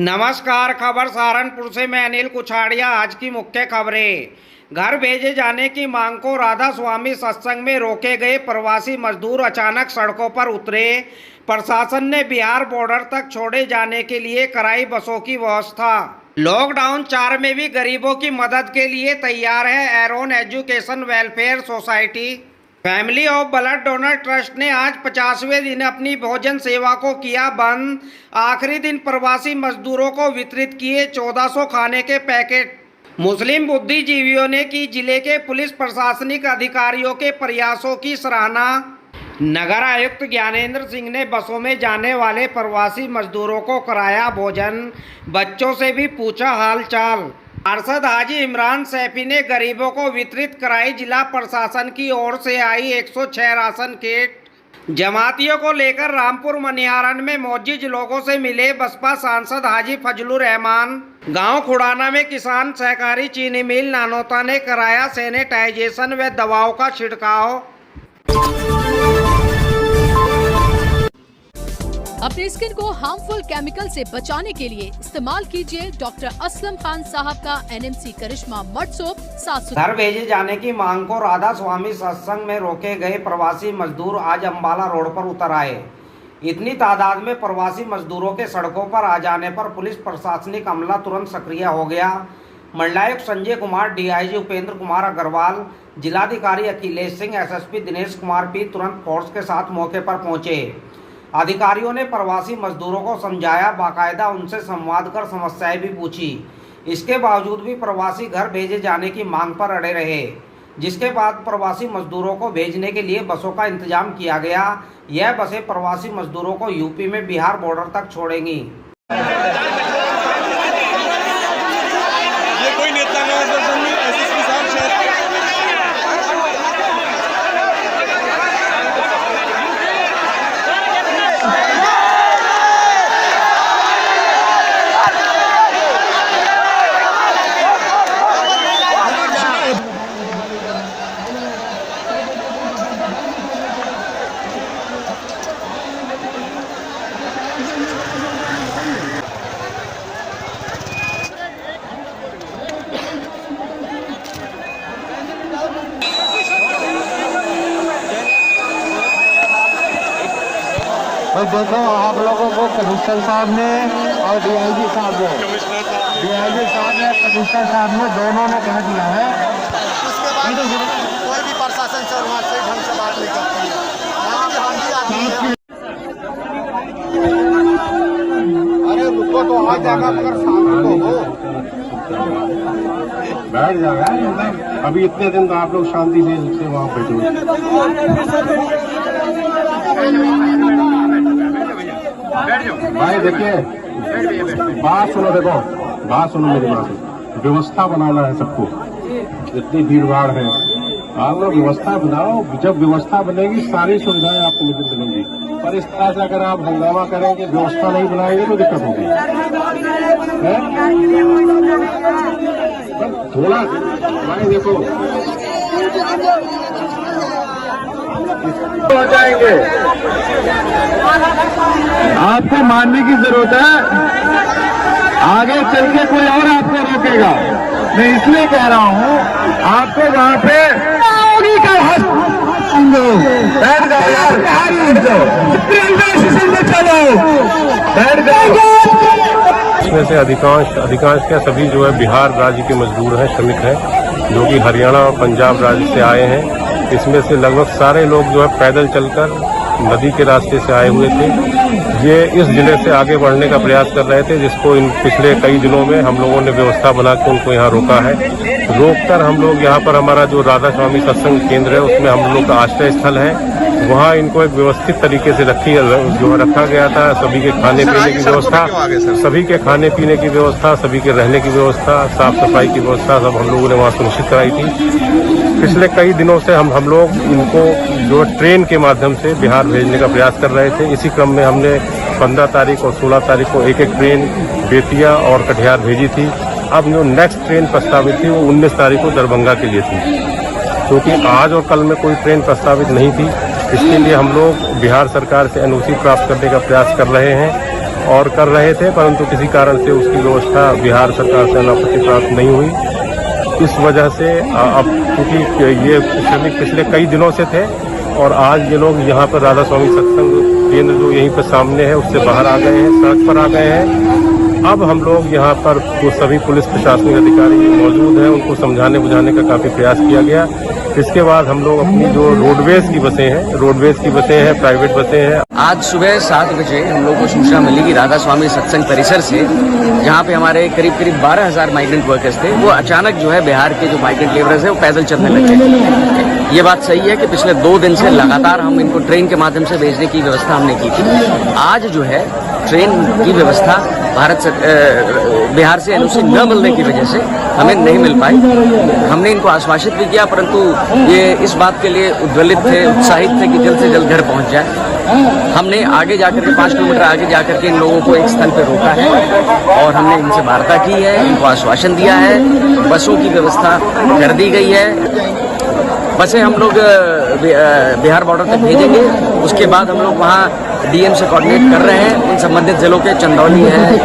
नमस्कार, खबर सहारनपुर से मैं अनिल कुछाड़िया। आज की मुख्य खबरें। घर भेजे जाने की मांग को राधा स्वामी सत्संग में रोके गए प्रवासी मजदूर अचानक सड़कों पर उतरे। प्रशासन ने बिहार बॉर्डर तक छोड़े जाने के लिए कराई बसों की व्यवस्था। लॉकडाउन 4 में भी गरीबों की मदद के लिए तैयार है Aaron education welfare society. Family of blood donor trust ने आज 50वें दिन अपनी भोजन सेवा को किया बंद। आखिरी दिन प्रवासी मजदूरों को वितरित किए 1400 खाने के पैकेट। मुस्लिम बुद्धिजीवियों ने की जिले के पुलिस प्रशासनिक अधिकारियों के प्रयासों की सराहना। नगर आयुक्त ज्ञानेंद्र सिंह ने बसों में जाने वाले प्रवासी मजदूरों को कराया भोजन, बच्चों से भी पूछा हालचाल। पार्षद हाजी इमरान सैफी ने गरीबों को वितरित कराई जिला प्रशासन की ओर से आई 106 राशन किट। जमातियों को लेकर रामपुर मनिहारन में मौजूद लोगों से मिले बसपा सांसद हाजी फजलुर रहमान। गांव खुड़ाना में किसान सहकारी चीनी मिल नानोता ने कराया सैनिटाइजेशन व दवाओं का छिड़काव। अपनी स्किन को हार्मफुल केमिकल से बचाने के लिए इस्तेमाल कीजिए डॉक्टर असलम खान साहब का NMC करिश्मा मड सोप 700। घर भेजे जाने की मांग को राधा स्वामी सत्संग में रोके गए प्रवासी मजदूर आज अम्बाला रोड पर उतर आए। इतनी तादाद में प्रवासी मजदूरों के सड़कों पर आ जाने पर पुलिस प्रशासनिक अमला तुरंत सक्रिय हो गया। मंडलायुक्त संजय कुमार, DIG उपेंद्र कुमार अग्रवाल, जिलाधिकारी अखिलेश सिंह, SSP दिनेश कुमार भी तुरंत फोर्स के साथ मौके पर पहुंचे। अधिकारियों ने प्रवासी मजदूरों को समझाया, बाकायदा उनसे संवाद कर समस्याएं भी पूछी। इसके बावजूद भी प्रवासी घर भेजे जाने की मांग पर अड़े रहे, जिसके बाद प्रवासी मजदूरों को भेजने के लिए बसों का इंतजाम किया गया। यह बसें प्रवासी मजदूरों को यूपी में बिहार बॉर्डर तक छोड़ेंगी। ये कोई नेता नहीं है सर, SSP साहब शहर भाई देखो, आप लोगों को कमिश्नर साहब ने और DIG साहब ने कमिश्नर साहब ने दोनों ने कह दिया है। उसके बाद कोई भी प्रशासन से वहाँ से ढंग से बात नहीं करती है। अरे रुको तो आ जाएगा, मगर शांत तो हो। बैठ जाएगा अभी इतने दिन तो आप लोग शांति से वहाँ बैठे। भाई देखिए, बात सुनो, देखो बात सुनो मेरी बात। व्यवस्था बनाना है सबको, इतनी भीड़ भाड़ है, आप लोग व्यवस्था बनाओ। जब व्यवस्था बनेगी सारी सुविधाएं आपको मिलेंगी। पर इस तरह से अगर आप हंगामा करेंगे, व्यवस्था नहीं बनाएंगे तो दिक्कत होगी। थोड़ा भाई देखो हो जाएंगे, आपको मानने की जरूरत है। आगे चल के कोई और आपको रोकेगा। मैं इसलिए कह रहा हूँ, आपको वहाँ पे बैठ जाओ यार, रेलवे स्टेशन में चलो, बैठ जाओ। इसमें से अधिकांश क्या सभी जो है बिहार राज्य के मजदूर हैं, श्रमिक हैं, जो कि हरियाणा और पंजाब राज्य से आए हैं। इसमें से लगभग सारे लोग जो है पैदल चलकर नदी के रास्ते से आए हुए थे। ये इस जिले से आगे बढ़ने का प्रयास कर रहे थे, जिसको इन पिछले कई दिनों में हम लोगों ने व्यवस्था बना के उनको यहाँ रोका है। रोककर हम लोग यहाँ पर हमारा जो राधा स्वामी सत्संग केंद्र है उसमें हम लोग का आश्रय स्थल है, वहाँ इनको एक व्यवस्थित तरीके से रखा गया था। सभी के खाने पीने की व्यवस्था, सभी के खाने पीने की व्यवस्था, सभी के रहने की व्यवस्था, साफ सफाई की व्यवस्था सब हम लोगों ने वहाँ सुनिश्चित कराई थी। पिछले कई दिनों से हम लोग इनको जो ट्रेन के माध्यम से बिहार भेजने का प्रयास कर रहे थे। इसी क्रम में हमने 15 तारीख और 16 तारीख को एक ट्रेन बेतिया और कटिहार भेजी थी। अब जो नेक्स्ट ट्रेन प्रस्तावित थी वो 19 तारीख को दरभंगा के लिए थी, क्योंकि आज और कल में कोई ट्रेन प्रस्तावित नहीं थी। इसके लिए हम लोग बिहार सरकार से NOC प्राप्त करने का प्रयास कर रहे हैं। और कर रहे थे, परंतु किसी कारण से उसकी व्यवस्था बिहार सरकार से अनापत्ति प्राप्त नहीं हुई। इस वजह से अब क्योंकि ये श्रमिक पिछले कई दिनों से थे और आज ये लोग यहाँ पर राधा स्वामी सत्संग केंद्र जो यहीं पर सामने है उससे बाहर आ गए हैं, सड़क पर आ गए हैं। अब हम लोग यहाँ पर वो सभी पुलिस प्रशासनिक अधिकारी मौजूद हैं, उनको समझाने बुझाने का काफ़ी प्रयास किया गया। इसके बाद हम लोग अपनी जो रोडवेज की बसें हैं, प्राइवेट बसें हैं। आज सुबह 7 बजे हम लोग को सूचना मिली कि राधा स्वामी सत्संग परिसर से जहाँ पे हमारे करीब 12,000 माइग्रेंट वर्कर्स थे, वो अचानक जो है बिहार के जो माइग्रेंट लेबरर्स है वो पैदल चलने लगे। ये बात सही है कि पिछले 2 दिन से लगातार हम इनको ट्रेन के माध्यम से भेजने की व्यवस्था हमने की थी। आज जो है ट्रेन की व्यवस्था बिहार से एनओसी न मिलने की वजह से हमें नहीं मिल पाई। हमने इनको आश्वासित भी किया, परंतु ये इस बात के लिए उद्वेलित थे, उत्साहित थे कि जल्द से जल्द घर पहुंच जाए। हमने आगे जाकर के 5 किलोमीटर आगे जाकर के इन लोगों को एक स्थल पर रोका है और हमने इनसे वार्ता की है, इनको आश्वासन दिया है, बसों की व्यवस्था कर दी गई है। बसें हम लोग बिहार बॉर्डर तक भेजेंगे, उसके बाद हम लोग वहाँ डीएम से कोऑर्डिनेट कर रहे हैं उन संबंधित जिलों के, चंदौली है,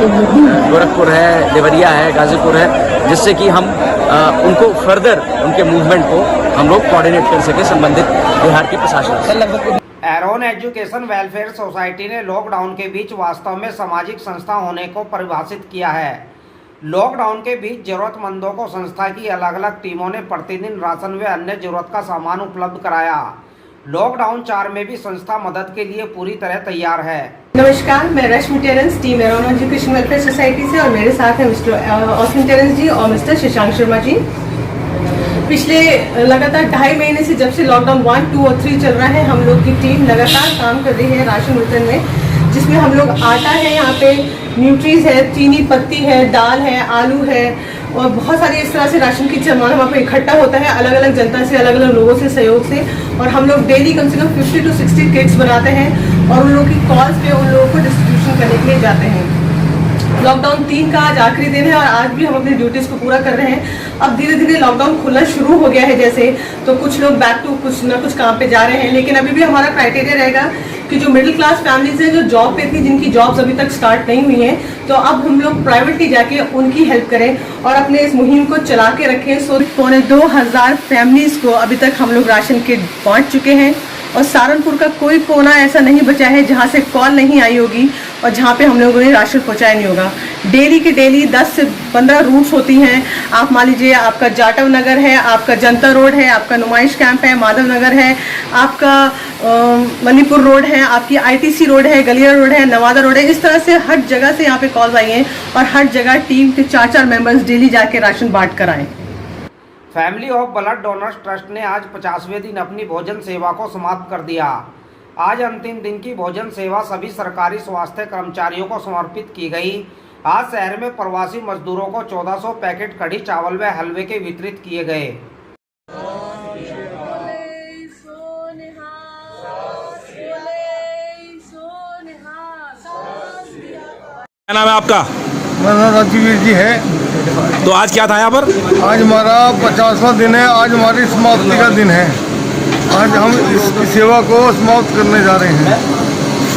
गोरखपुर है, देवरिया है, गाजीपुर है, जिससे कि हम उनको फर्दर उनके मूवमेंट को हम लोग कोऑर्डिनेट कर सके संबंधित बिहार के प्रशासन से। एरोन एजुकेशन वेलफेयर सोसाइटी ने लॉकडाउन के बीच वास्तव में सामाजिक संस्था होने को परिभाषित किया है। लॉकडाउन के बीच जरूरतमंदों को संस्था की अलग अलग टीमों ने प्रतिदिन राशन व अन्य जरूरत का सामान उपलब्ध कराया। लॉकडाउन 4 में भी संस्था मदद के लिए पूरी तरह तैयार है। नमस्कार, मैं Rashmi Terence, team Aaron education welfare society से, और मेरे साथ हैं मिस्टर ऑस्टिन टेरेंस जी और मिस्टर शशांक शर्मा जी। पिछले लगातार 2.5 महीने से जब से लॉकडाउन 1, 2 और 3 चल रहा है, हम लोग की टीम लगातार काम कर रही है राशन वितरण में, जिसमें हम लोग आटा है, यहाँ पे न्यूट्रीज है, चीनी पत्ती है, दाल है, आलू है और बहुत सारी इस तरह से राशन की सामान वहाँ पे इकट्ठा होता है अलग अलग जनता से, अलग अलग लोगों से सहयोग से, और हम लोग डेली कम से कम 50 to 60 किट्स बनाते हैं और उन लोगों की कॉल्स पे उन लोगों को डिस्ट्रीब्यूशन करने के लिए जाते हैं। लॉकडाउन 3 का आज आखिरी दिन है और आज भी हम अपनी ड्यूटीज़ को पूरा कर रहे हैं। अब धीरे धीरे लॉकडाउन खुलना शुरू हो गया है जैसे, तो कुछ लोग बैक टू कुछ ना कुछ काम पे जा रहे हैं, लेकिन अभी भी हमारा क्राइटेरिया रहेगा कि जो मिडिल क्लास फैमिलीज हैं, जो जॉब पे थी, जिनकी जॉब्स अभी तक स्टार्ट नहीं हुई हैं, तो अब हम लोग प्राइवेटली जाके उनकी हेल्प करें और अपने इस मुहिम को चला के रखें। 2,500 फैमिलीज़ को अभी तक हम लोग राशन किट बांट चुके हैं और सहारनपुर का कोई कोना ऐसा नहीं बचा है जहाँ से कॉल नहीं आई होगी और जहाँ पे हम लोगों ने राशन पहुँचाया नहीं होगा। डेली के डेली 10 से 15 रूट्स होती हैं। आप मान लीजिए आपका जाटव नगर है, आपका जनता रोड है, आपका नुमाइश कैंप है, माधव नगर है, आपका मणिपुर रोड है, आपकी ITC रोड है, गलिया रोड है, नवादा रोड है। इस तरह से हर जगह से यहाँ पे कॉल्स आई हैं और हर जगह टीम के 4-4 मेंबर्स डेली जाके राशन बांट कर आए। Family of blood donors trust ने आज 50वें दिन अपनी भोजन सेवा को समाप्त कर दिया। आज अंतिम दिन की भोजन सेवा सभी सरकारी स्वास्थ्य कर्मचारियों को समर्पित की गई। आज शहर में प्रवासी मजदूरों को 1400 पैकेट कढ़ी चावल व हलवे के वितरित किए गए। क्या नाम है आपका? मेरा नाम राजीवीर जी है। तो आज क्या था यहाँ पर? आज हमारा 50वां दिन है, आज हमारी समाप्ति का दिन है। आज हम इस सेवा को समाप्त करने जा रहे हैं।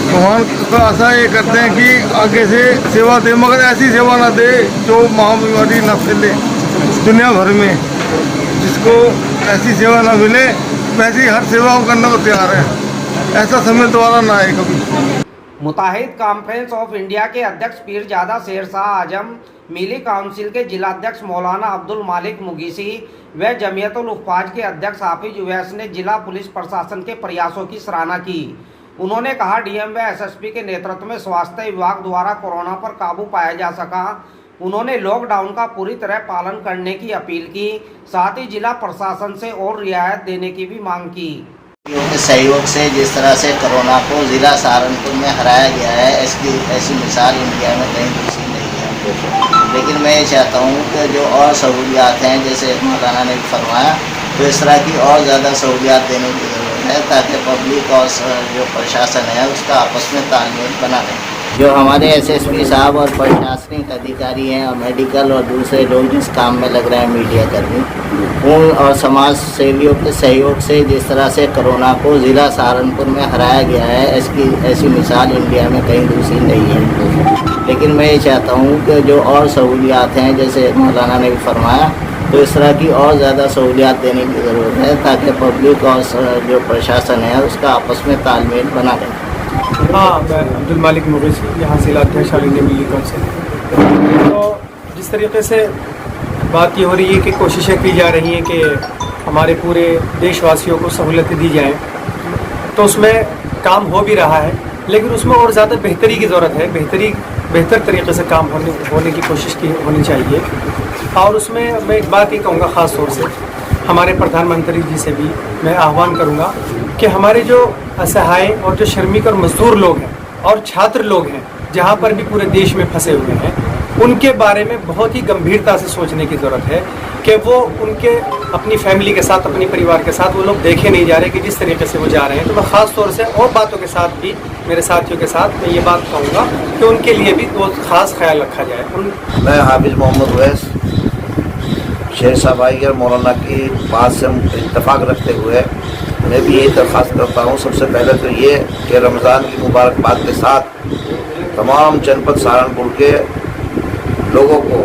भगवान का आशा ये करते हैं कि आगे से सेवा दे, मगर ऐसी सेवा ना दे जो महाबीमारी ना फैले दुनिया भर में। जिसको ऐसी सेवा ना मिले वैसी हर सेवा करने को तैयार है। ऐसा समय दोबारा ना आए कभी। मुताहिद कॉन्फ्रेंस ऑफ इंडिया के अध्यक्ष पीरजादा शेरशाह आजम, मिली काउंसिल के जिलाध्यक्ष मौलाना अब्दुल मालिक मुगीसी व जमियतुल हुफ़्फ़ाज़ के अध्यक्ष हाफिज उवैस ने जिला पुलिस प्रशासन के प्रयासों की सराहना की। उन्होंने कहा डीएम व एसएसपी के नेतृत्व में स्वास्थ्य विभाग द्वारा कोरोना पर काबू पाया जा सका। उन्होंने लॉकडाउन का पूरी तरह पालन करने की अपील की, साथ ही जिला प्रशासन से और रियायत देने की भी मांग की। के सहयोग से जिस तरह से कोरोना को ज़िला सहारनपुर में हराया गया है, ऐसी मिसाल इंडिया में कहीं दूसरी नहीं है। लेकिन मैं ये चाहता हूँ कि जो और सहूलियात हैं, जैसे मौलाना ने फरमाया, तो इस तरह की और ज़्यादा सहूलियात देने की ज़रूरत है ताकि पब्लिक और जो प्रशासन है उसका आपस में तालमेल बना रहे। जो हमारे एसएसपी साहब और प्रशासनिक अधिकारी हैं और मेडिकल और दूसरे लोग जिस काम में लग रहे हैं मीडिया कर्मी, उन और समाज सेवियों के सहयोग से जिस तरह से कोरोना को ज़िला सहारनपुर में हराया गया है, ऐसी मिसाल इंडिया में कहीं दूसरी नहीं है। लेकिन मैं ये चाहता हूँ कि जो और सहूलियात हैं, जैसे मौलाना ने भी फरमाया, तो इस तरह की और ज़्यादा सहूलियात देने की ज़रूरत है ताकि पब्लिक और जो प्रशासन है उसका आपस में तालमेल बना रहे। हाँ, मैं अब्दुल मालिक मुगैस, यहाँ जिला अध्यक्ष ऑल इंडिया मिली काउंसिल। तो जिस तरीके से बात ये हो रही है कि कोशिशें की जा रही हैं कि हमारे पूरे देशवासियों को सहूलतें दी जाएं, तो उसमें काम हो भी रहा है, लेकिन उसमें और ज़्यादा बेहतरी की ज़रूरत है। बेहतर तरीके से काम होने की कोशिश की होनी चाहिए। और उसमें मैं एक बात ही कहूँगा, ख़ास तौर से हमारे प्रधानमंत्री जी से भी मैं आह्वान करूँगा कि हमारे जो असहाय और जो श्रमिक और मजदूर लोग हैं और छात्र लोग हैं, जहाँ पर भी पूरे देश में फंसे हुए हैं, उनके बारे में बहुत ही गंभीरता से सोचने की ज़रूरत है कि वो उनके अपनी फैमिली के साथ, अपने परिवार के साथ वो लोग देखे नहीं जा रहे कि जिस तरीके से वो जा रहे हैं। तो मैं ख़ास तौर से और बातों के साथ भी, मेरे साथियों के साथ मैं ये बात कहूँगा कि उनके लिए भी तो ख़ास ख्याल रखा जाए। मैं हाफिज़ मोहम्मद उवैस शेर शाह भाई और मौलाना की बात से इत्तेफाक रखते हुए मैं भी यही दरख्वास्त करता हूँ। सबसे पहले तो ये कि रमज़ान की मुबारकबाद के साथ तमाम जनपद सहारनपुर के लोगों को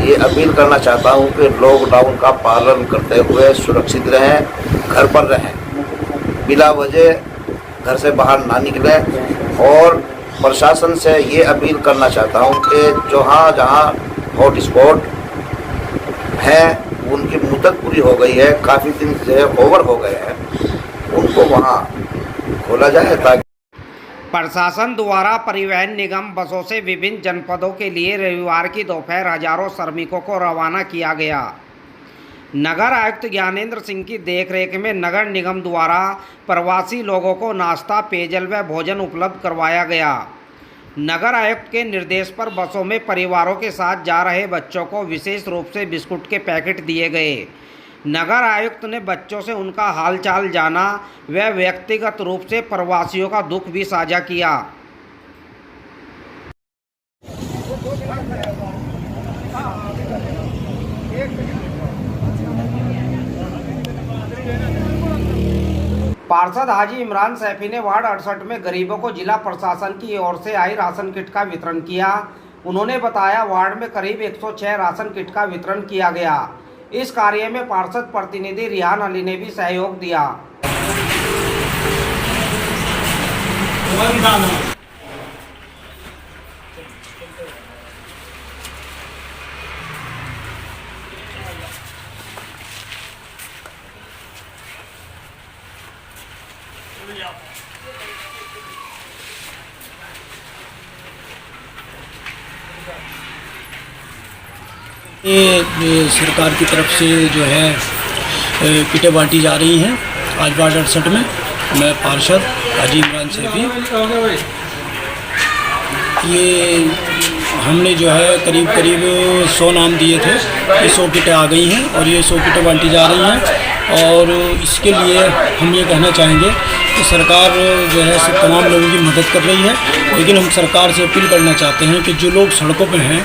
ये अपील करना चाहता हूँ कि लॉकडाउन का पालन करते हुए सुरक्षित रहें, घर पर रहें, बिला वजह घर से बाहर ना निकलें। और प्रशासन से ये अपील करना चाहता हूँ कि जहाँ हॉट स्पॉट है उनकी मुद्दत पूरी हो गई है, काफ़ी दिन से ओवर हो गए हैं, उनको वहाँ खोला जाए ताकि प्रशासन द्वारा परिवहन निगम बसों से विभिन्न जनपदों के लिए रविवार की दोपहर हजारों श्रमिकों को रवाना किया गया। नगर आयुक्त ज्ञानेंद्र सिंह की देखरेख में नगर निगम द्वारा प्रवासी लोगों को नाश्ता, पेयजल व भोजन उपलब्ध करवाया गया। नगर आयुक्त के निर्देश पर बसों में परिवारों के साथ जा रहे बच्चों को विशेष रूप से बिस्कुट के पैकेट दिए गए। नगर आयुक्त ने बच्चों से उनका हालचाल जाना व व्यक्तिगत रूप से प्रवासियों का दुख भी साझा किया। पार्षद हाजी इमरान सैफी ने वार्ड 68 में गरीबों को जिला प्रशासन की ओर से आई राशन किट का वितरण किया। उन्होंने बताया वार्ड में करीब 106 राशन किट का वितरण किया गया। इस कार्य में पार्षद प्रतिनिधि रिहान अली ने भी सहयोग दिया। ये सरकार की तरफ से जो है किटें बांटी जा रही हैं। आज वार्ड 68 में मैं पार्षद हाजी इमरान सैफी, ये हमने जो है करीब 100 नाम दिए थे, ये 100 किटें आ गई हैं और ये 100 किटें बांटी जा रही हैं। और इसके लिए हम ये कहना चाहेंगे कि सरकार जो है सब तमाम लोगों की मदद कर रही है, लेकिन हम सरकार से अपील करना चाहते हैं कि जो लोग सड़कों पर हैं,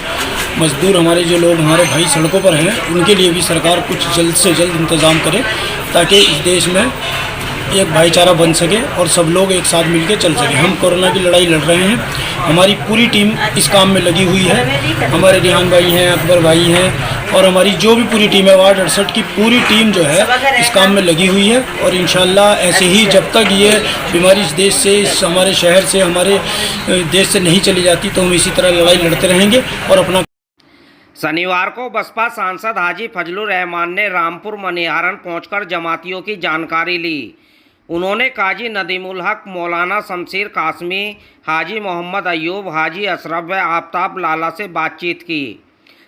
मजदूर हमारे जो लोग हमारे भाई सड़कों पर हैं, उनके लिए भी सरकार कुछ जल्द से जल्द इंतज़ाम करे ताकि इस देश में एक भाईचारा बन सके और सब लोग एक साथ मिलकर चल सके। हम कोरोना की लड़ाई लड़ रहे हैं, हमारी पूरी टीम इस काम में लगी हुई है। हमारे रिहान भाई हैं, अकबर भाई हैं और हमारी जो भी पूरी टीम है वार्ड 68 की पूरी टीम जो है इस काम में लगी हुई है। और इंशाल्लाह ऐसे ही जब तक ये बीमारी इस देश से, इस हमारे शहर से, हमारे देश से नहीं चली जाती तो हम इसी तरह लड़ाई लड़ते रहेंगे। और अपना शनिवार को बसपा सांसद हाजी फजलुर रहमान ने रामपुर मनिहारन पहुंचकर जमातियों की जानकारी ली। उन्होंने काजी नदीमुल हक, मौलाना शमशीर कासमी, हाजी मोहम्मद अयूब, हाजी अशरफ व आफ्ताब लाला से बातचीत की।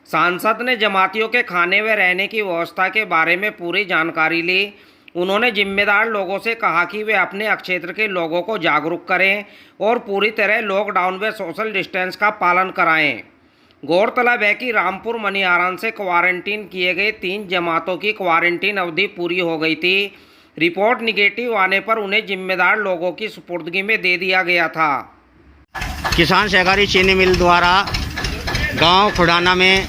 सांसद ने जमातियों के खाने व रहने की व्यवस्था के बारे में पूरी जानकारी ली। उन्होंने जिम्मेदार लोगों से कहा कि वे अपने क्षेत्र के लोगों को जागरूक करें और पूरी तरह लॉकडाउन व सोशल डिस्टेंस का पालन कराएं। गौरतलब है कि रामपुर मनिहारन से क्वारंटीन किए गए 3 जमातों की क्वारंटीन अवधि पूरी हो गई थी। रिपोर्ट निगेटिव आने पर उन्हें जिम्मेदार लोगों की सुपुर्दगी में दे दिया गया था। किसान सहकारी चीनी मिल द्वारा गांव खुडाना में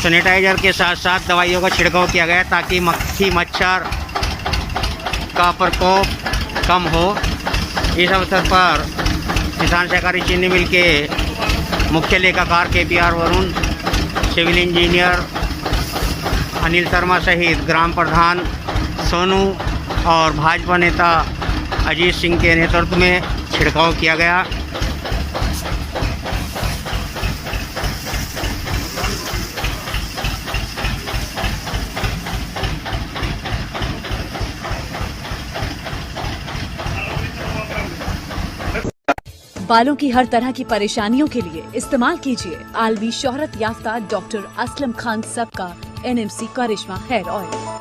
सैनिटाइजर के साथ साथ दवाइयों का छिड़काव किया गया ताकि मक्खी मच्छर का प्रकोप कम हो। इस अवसर पर किसान सहकारी चीनी मिल के मुख्य लेखाकार KPR Varun, civil engineer Anil Sharma सहित ग्राम प्रधान सोनू और भाजपा नेता अजीत सिंह के नेतृत्व में छिड़काव किया गया। बालों की हर तरह की परेशानियों के लिए इस्तेमाल कीजिए आलवी शोहरत याफ्ता डॉक्टर असलम खान सब का NMC करिश्मा हेयर ऑयल।